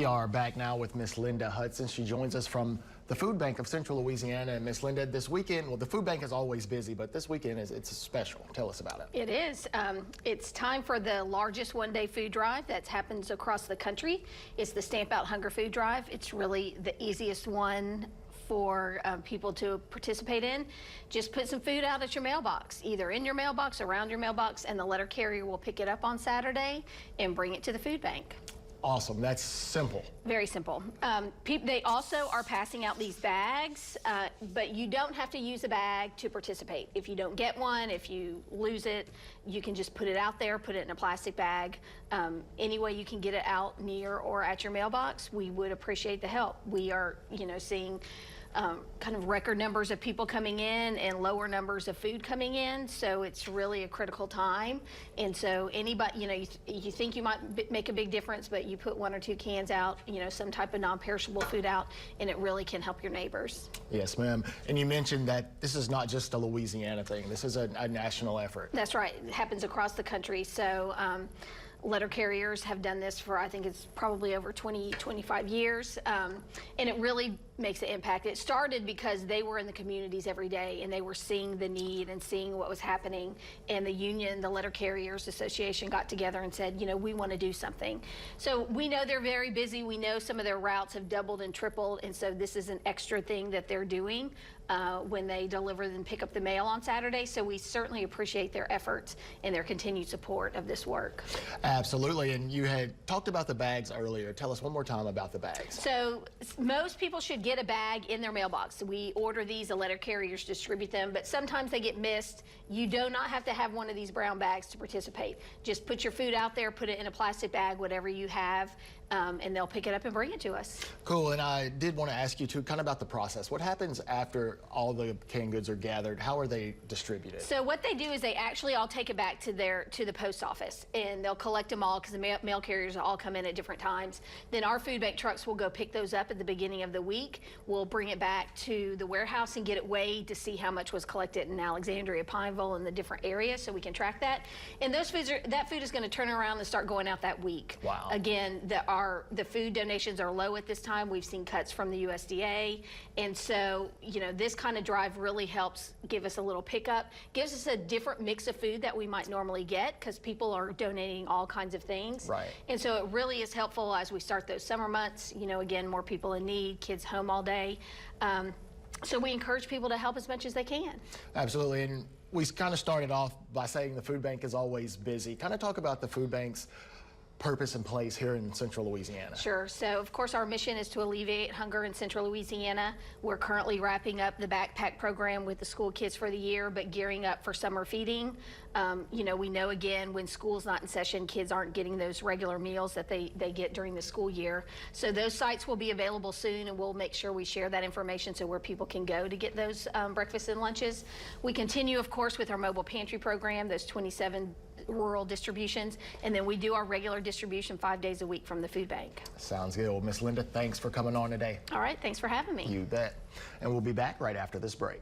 We are back now with Miss Linda Hudson. She joins us from the Food Bank of Central Louisiana. And Miss Linda, this weekend, well, the Food Bank is always busy, but this weekend it's special. Tell us about it. It is. It's time for the largest one-day food drive that happens across the country. It's the Stamp Out Hunger Food Drive. It's really the easiest one for people to participate in. Just put some food out at your mailbox, either in your mailbox, around your mailbox, and the letter carrier will pick it up on Saturday and bring it to the food bank. Awesome. That's simple. Very simple. They also are passing out these bags, but you don't have to use a bag to participate. If you don't get one, if you lose it, you can just put it out there, put it in a plastic bag. Any way you can get it out near or at your mailbox, we would appreciate the help. We are, seeing kind of record numbers of people coming in and lower numbers of food coming in, so it's really a critical time. And so anybody, you think you might make a big difference, but you put 1 or 2 cans out, some type of non-perishable food out, and it really can help your neighbors. Yes, ma'am. And you mentioned that this is not just a Louisiana thing. This is a national effort. That's right. It happens across the country. So letter carriers have done this for, I think it's probably over 20, 25 years, and it really makes an impact. It started because they were in the communities every day and they were seeing the need and seeing what was happening, and the union, the Letter Carriers Association, got together and said, we want to do something. So we know they're very busy. We know some of their routes have doubled and tripled, and so this is an extra thing that they're doing when they deliver and pick up the mail on Saturday. So we certainly appreciate their efforts and their continued support of this work. Absolutely. And you had talked about the bags earlier. Tell us one more time about the bags. So most people should get a bag in their mailbox. We order these, the letter carriers distribute them, but sometimes they get missed. You do not have to have one of these brown bags to participate. Just put your food out there, put it in a plastic bag, whatever you have, and they'll pick it up and bring it to us. Cool. And I did want to ask you too, kind of about the process. What happens after all the canned goods are gathered? How are they distributed? So what they do is they actually all take it back to the post office, and they'll collect them all because the mail carriers all come in at different times. Then our food bank trucks will go pick those up at the beginning of the week. We'll bring it back to the warehouse and get it weighed to see how much was collected in Alexandria, Pineville, and the different areas, so we can track that. And that food is going to turn around and start going out that week. Wow. Again, the food donations are low at this time. We've seen cuts from the USDA, and so this kind of drive really helps give us a little pickup, gives us a different mix of food that we might normally get because people are donating all kinds of things. Right. And so it really is helpful as we start those summer months. Again, more people in need, kids home all day. So we encourage people to help as much as they can. Absolutely. And we kind of started off by saying the food bank is always busy. Kind of talk about the food bank's purpose and place here in Central Louisiana. Sure. So, of course, our mission is to alleviate hunger in Central Louisiana. We're currently wrapping up the backpack program with the school kids for the year, but gearing up for summer feeding. We know, again, when school's not in session, kids aren't getting those regular meals that they get during the school year. So those sites will be available soon, and we'll make sure we share that information so where people can go to get those breakfasts and lunches. We continue, of course, with our mobile pantry program, those 27 rural distributions, and then we do our regular distribution 5 days a week from the food bank. Sounds good. Well, Miss Linda, thanks for coming on today. All right, thanks for having me. You bet. And we'll be back right after this break.